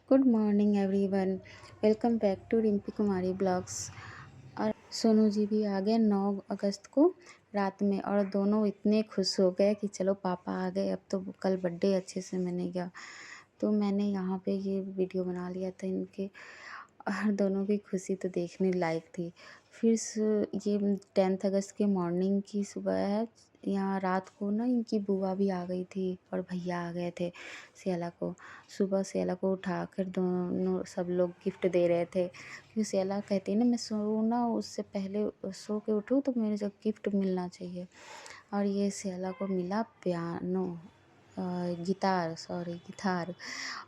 Good morning everyone. Welcome back to Rimpi Kumari blogs. और सोनू जी भी आ गए 9 अगस्त को रात में, और दोनों इतने खुश हो गए कि चलो पापा आ गए, अब तो कल बर्थडे अच्छे से मनेगा। तो मैंने यहाँ पे ये वीडियो बना लिया था इनके, और दोनों की खुशी तो देखने लायक थी। फिर ये 10 अगस्त के मॉर्निंग की सुबह है। यहाँ रात को ना इनकी बुआ भी आ गई थी और भैया आ गए थे सियाला को। सुबह सियाला को उठाकर दोनों सब लोग गिफ्ट दे रहे थे, क्योंकि सियाला कहती है ना, मैं सोना उससे पहले सो के उठूँ तो मेरे जो गिफ्ट मिलना चाहिए। और ये सियाला को मिला पियानो, गिटार, सॉरी गिटार।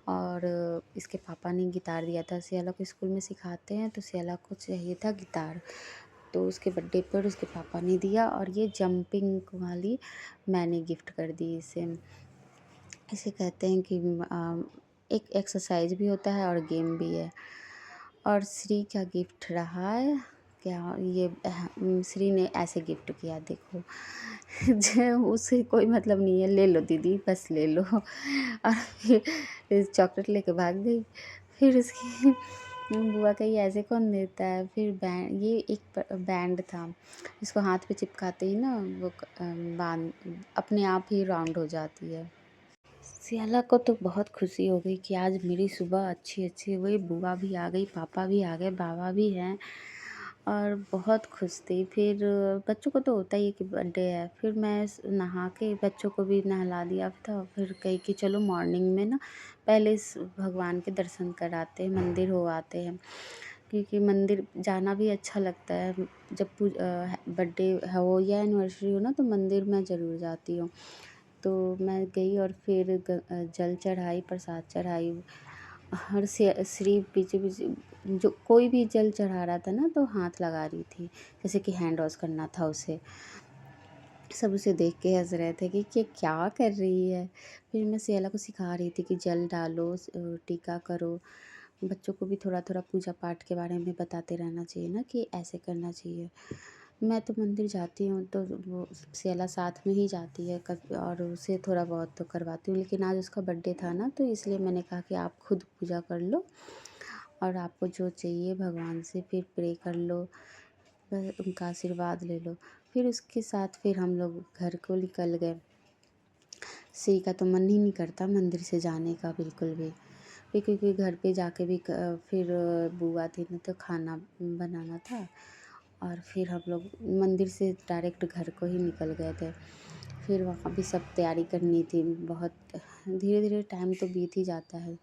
और इसके पापा ने गिटार दिया था। सियाला को स्कूल में सिखाते हैं, तो सियाला को चाहिए था गिटार, तो उसके बर्थडे पर उसके पापा ने दिया। और ये जंपिंग वाली मैंने गिफ्ट कर दी इसे। इसे कहते हैं कि एक एक्सरसाइज भी होता है और गेम भी है। और श्री का गिफ्ट रहा है क्या, ये श्री ने ऐसे गिफ्ट किया, देखो जो उसे कोई मतलब नहीं है, ले लो दीदी बस ले लो। और फिर चॉकलेट लेके भाग गई। फिर उसकी बुआ कही ऐसे कौन देता है। फिर बैंड, ये एक बैंड था, इसको हाथ पे चिपकाते ही ना वो बांध अपने आप ही राउंड हो जाती है। सियाला को तो बहुत खुशी हो गई कि आज मेरी सुबह अच्छी अच्छी हुई, बुआ भी आ गई, पापा भी आ गए, बाबा भी हैं, और बहुत खुश थी। फिर बच्चों को तो होता ही है कि बर्थडे है। फिर मैं नहा के बच्चों को भी नहला दिया था। फिर कही कि चलो मॉर्निंग में ना पहले इस भगवान के दर्शन कराते हैं, मंदिर हो आते हैं, क्योंकि मंदिर जाना भी अच्छा लगता है। जब बर्थडे हो या एनिवर्सरी हो ना, तो मंदिर मैं ज़रूर जाती हूँ। तो मैं गई और फिर जल चढ़ाई, प्रसाद चढ़ाई। और श्री पीछे पीछे जो कोई भी जल चढ़ा रहा था ना, तो हाथ लगा रही थी, जैसे कि हैंड वॉश करना था उसे। सब उसे देख के हंस रहे थे कि क्या कर रही है। फिर मैं सियाला को सिखा रही थी कि जल डालो, टीका करो। बच्चों को भी थोड़ा थोड़ा पूजा पाठ के बारे में बताते रहना चाहिए ना, कि ऐसे करना चाहिए। मैं तो मंदिर जाती हूँ तो वो सियाला साथ में ही जाती है कभी, और उसे थोड़ा बहुत तो करवाती हूँ। लेकिन आज उसका बर्थडे था ना, तो इसलिए मैंने कहा कि आप खुद पूजा कर लो, और आपको जो चाहिए भगवान से फिर प्रे कर लो, बस उनका आशीर्वाद ले लो। फिर उसके साथ फिर हम लोग घर को निकल गए। श्री का तो मन ही नहीं करता मंदिर से जाने का बिल्कुल भी। फिर क्योंकि घर पे जाके भी फिर बुआ थी ना, तो खाना बनाना था, और फिर हम लोग मंदिर से डायरेक्ट घर को ही निकल गए थे। फिर वहाँ भी सब तैयारी करनी थी, बहुत धीरे धीरे टाइम तो बीत ही जाता है।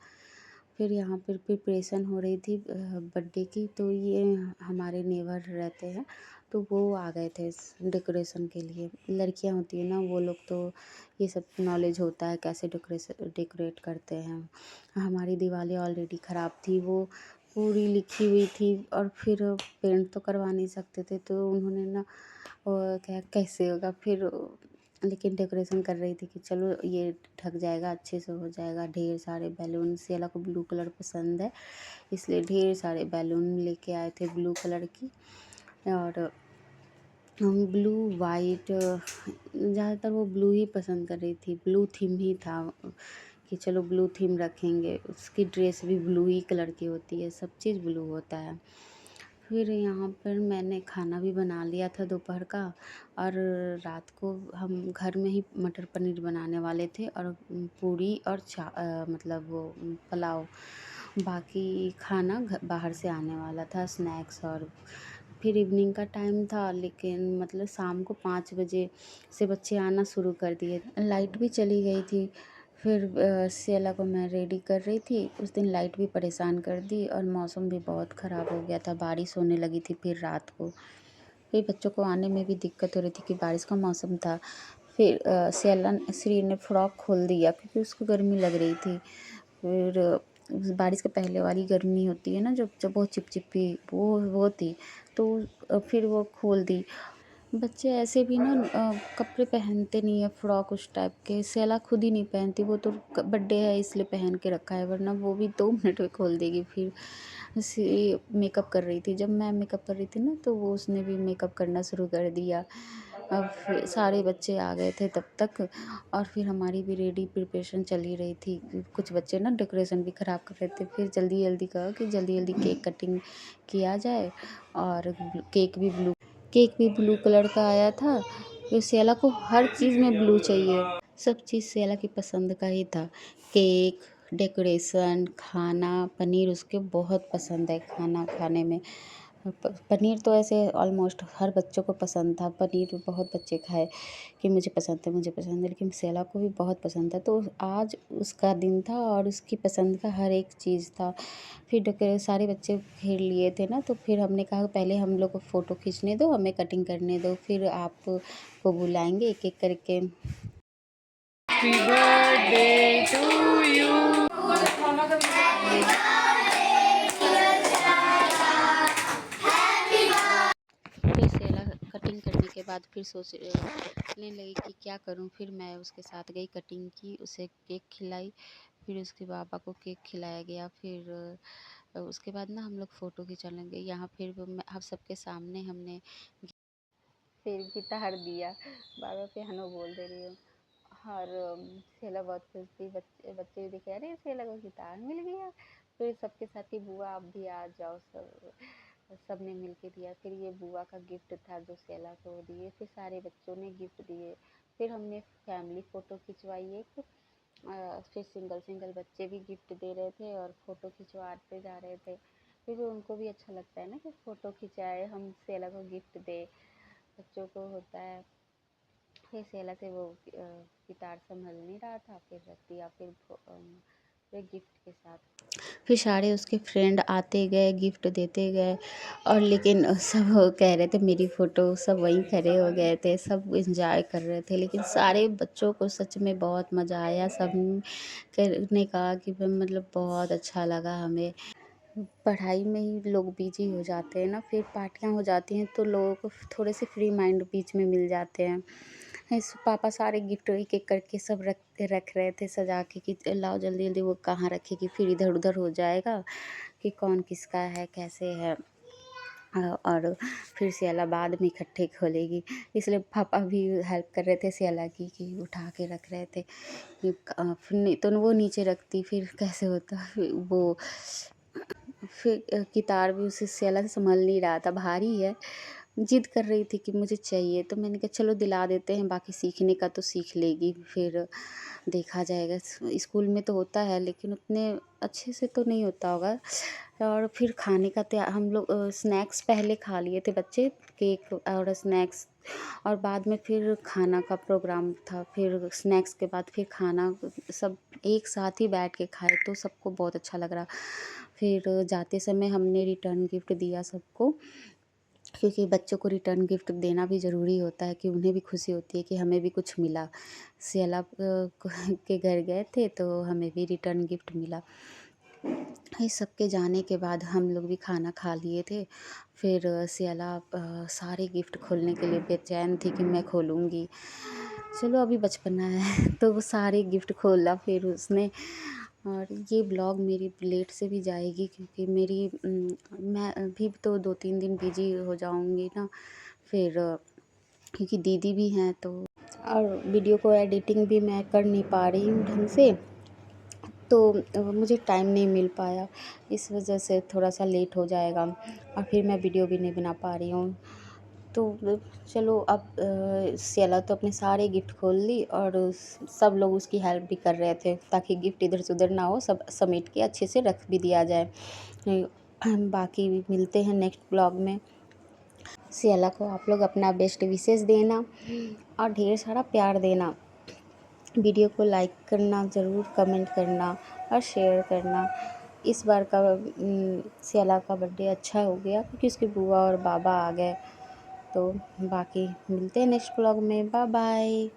फिर यहाँ पर प्रिपरेशन हो रही थी बर्थडे की। तो ये हमारे नेबर रहते हैं, तो वो आ गए थे डेकोरेशन के लिए। लड़कियां होती है ना, वो लोग तो ये सब नॉलेज होता है कैसे डेकोरेट करते हैं। हमारी दिवाली ऑलरेडी ख़राब थी, वो पूरी लिखी हुई थी, और फिर पेंट तो करवा नहीं सकते थे, तो उन्होंने ना क्या कैसे होगा फिर। लेकिन डेकोरेशन कर रही थी कि चलो ये ढक जाएगा, अच्छे से हो जाएगा। ढेर सारे बैलून, सियाला को ब्लू कलर पसंद है, इसलिए ढेर सारे बैलून लेके आए थे ब्लू कलर की। और ब्लू वाइट, ज़्यादातर वो ब्लू ही पसंद कर रही थी, ब्लू थीम ही था कि चलो ब्लू थीम रखेंगे। उसकी ड्रेस भी ब्लू ही कलर की होती है, सब चीज़ ब्लू होता है। फिर यहाँ पर मैंने खाना भी बना लिया था दोपहर का, और रात को हम घर में ही मटर पनीर बनाने वाले थे, और पूरी और मतलब वो पुलाव। बाकी खाना बाहर से आने वाला था, स्नैक्स। और फिर इवनिंग का टाइम था, लेकिन मतलब शाम को 5 बजे से बच्चे आना शुरू कर दिए, लाइट भी चली गई थी। फिर सियाला को मैं रेडी कर रही थी, उस दिन लाइट भी परेशान कर दी, और मौसम भी बहुत ख़राब हो गया था, बारिश होने लगी थी फिर रात को। फिर बच्चों को आने में भी दिक्कत हो रही थी कि बारिश का मौसम था। फिर सियाला श्री ने फ्रॉक खोल दिया, क्योंकि उसको गर्मी लग रही थी। फिर बारिश के पहले वाली गर्मी होती है ना, जब जब बहुत चिपचिपी वो थी, तो फिर वो खोल दी। बच्चे ऐसे भी ना कपड़े पहनते नहीं है फ्रॉक उस टाइप के। सियाला खुद ही नहीं पहनती, वो तो बर्थडे है इसलिए पहन के रखा है, वरना वो भी 2 मिनट में खोल देगी। फिर मेकअप कर रही थी, जब मैं मेकअप कर रही थी ना, तो वो उसने भी मेकअप करना शुरू कर दिया। अब फिर सारे बच्चे आ गए थे तब तक, और फिर हमारी भी रेडी प्रिपरेशन चल ही रही थी। कुछ बच्चे ना डेकोरेशन भी ख़राब कर रहे थे, फिर जल्दी जल्दी कहा कि जल्दी जल्दी केक कटिंग किया जाए। और केक भी ब्लू कलर का आया था। फिर सियाला को हर चीज़ में ब्लू चाहिए, सब चीज़ सियाला की पसंद का ही था। केक, डेकोरेशन, खाना, पनीर उसके बहुत पसंद है खाना खाने में। पनीर तो ऐसे ऑलमोस्ट हर बच्चों को पसंद था, पनीर भी बहुत बच्चे खाए कि मुझे पसंद है, लेकिन सेला को भी बहुत पसंद था। तो आज उसका दिन था और उसकी पसंद का हर एक चीज़ था। फिर सारे बच्चे घेर लिए थे ना, तो फिर हमने कहा पहले हम लोग को फ़ोटो खींचने दो, हमें कटिंग करने दो, फिर आपको बुलाएंगे एक एक करके। Happy birthday to you. फिर सेला कटिंग करने के बाद फिर सोचने लगी कि क्या करूं। फिर मैं उसके साथ गई, कटिंग की, उसे केक खिलाई, फिर उसके पापा को केक खिलाया गया। फिर उसके बाद ना हम लोग फ़ोटो खिंचाने लगे यहाँ। फिर हम सबके सामने हमने फिर गिटार दिया, बार बार पियानो बोल दे रही हूँ। और सेला बहुत खुश थी, बच्चे बच्चे भी देखे अरे सेला को गिटार मिल गया। फिर सबके साथ ही बुआ आप भी आ जाओ, सब ने मिल के दिया। फिर ये बुआ का गिफ्ट था जो सेला को दिए, फिर सारे बच्चों ने गिफ्ट दिए। फिर हमने फैमिली फ़ोटो खिंचवाई एक, फिर सिंगल सिंगल बच्चे भी गिफ्ट दे रहे थे और फ़ोटो खिंचवाते जा रहे थे, क्योंकि उनको भी अच्छा लगता है ना कि फ़ोटो खिंचाए, हम सेला को गिफ्ट दे, बच्चों को होता है। फिर सेला से वो गिटार संभल नहीं रहा था, फिर रख दिया। फिर गिफ्ट के साथ फिर सारे उसके फ्रेंड आते गए, गिफ्ट देते गए। और लेकिन सब कह रहे थे मेरी फ़ोटो, सब वहीं खड़े हो गए थे, सब एंजॉय कर रहे थे। लेकिन सारे बच्चों को सच में बहुत मज़ा आया, सब ने कहा कि मतलब बहुत अच्छा लगा हमें। पढ़ाई में ही लोग बिजी हो जाते हैं ना, फिर पार्टियाँ हो जाती हैं तो लोगों को थोड़े से फ्री माइंड बीच में मिल जाते हैं। पापा सारे गिफ्ट एक एक करके सब रख रहे थे सजा के कि लाओ जल्दी जल्दी, वो कहाँ रखेगी, फिर इधर उधर हो जाएगा कि कौन किसका है कैसे है। और फिर सियाला बाद में इकट्ठे खोलेगी, इसलिए पापा भी हेल्प कर रहे थे सियाला की कि उठा के रख रहे थे कि फिर नहीं तो वो नीचे रखती, फिर कैसे होता। फिर गिटार भी उसे सियाला से संभल नहीं रहा था, भारी है, जिद कर रही थी कि मुझे चाहिए। तो मैंने कहा चलो दिला देते हैं, बाकी सीखने का तो सीख लेगी, फिर देखा जाएगा। स्कूल में तो होता है लेकिन उतने अच्छे से तो नहीं होता होगा। और फिर खाने का हम लोग स्नैक्स पहले खा लिए थे बच्चे, केक और स्नैक्स, और बाद में फिर खाना का प्रोग्राम था। फिर स्नैक्स के बाद फिर खाना, सब एक साथ ही बैठ के खाए तो सबको बहुत अच्छा लग रहा। फिर जाते समय हमने रिटर्न गिफ्ट दिया सबको, क्योंकि बच्चों को रिटर्न गिफ्ट देना भी ज़रूरी होता है कि उन्हें भी खुशी होती है कि हमें भी कुछ मिला। सियाला के घर गए थे तो हमें भी रिटर्न गिफ्ट मिला। इस सब के जाने के बाद हम लोग भी खाना खा लिए थे। फिर सियाला सारे गिफ्ट खोलने के लिए बेचैन थी कि मैं खोलूँगी। चलो अभी बचपना है तो वो सारे गिफ्ट खोला फिर उसने। और ये ब्लॉग मेरी लेट से भी जाएगी क्योंकि मैं अभी तो 2-3 दिन बिजी हो जाऊँगी ना, फिर क्योंकि दीदी भी हैं तो, और वीडियो को एडिटिंग भी मैं कर नहीं पा रही हूँ ढंग से, तो मुझे टाइम नहीं मिल पाया, इस वजह से थोड़ा सा लेट हो जाएगा और फिर मैं वीडियो भी नहीं बना पा रही हूँ। तो चलो अब सियाला तो अपने सारे गिफ्ट खोल ली और सब लोग उसकी हेल्प भी कर रहे थे ताकि गिफ्ट इधर से उधर ना हो, सब समेट के अच्छे से रख भी दिया जाए। बाकी मिलते हैं नेक्स्ट ब्लॉग में। सियाला को आप लोग अपना बेस्ट विशेस देना और ढेर सारा प्यार देना। वीडियो को लाइक करना ज़रूर, कमेंट करना और शेयर करना। इस बार का सियाला का बर्थडे अच्छा हो गया क्योंकि उसकी बुआ और बाबा आ गए। तो बाकी मिलते हैं नेक्स्ट ब्लॉग में, बाय बाय।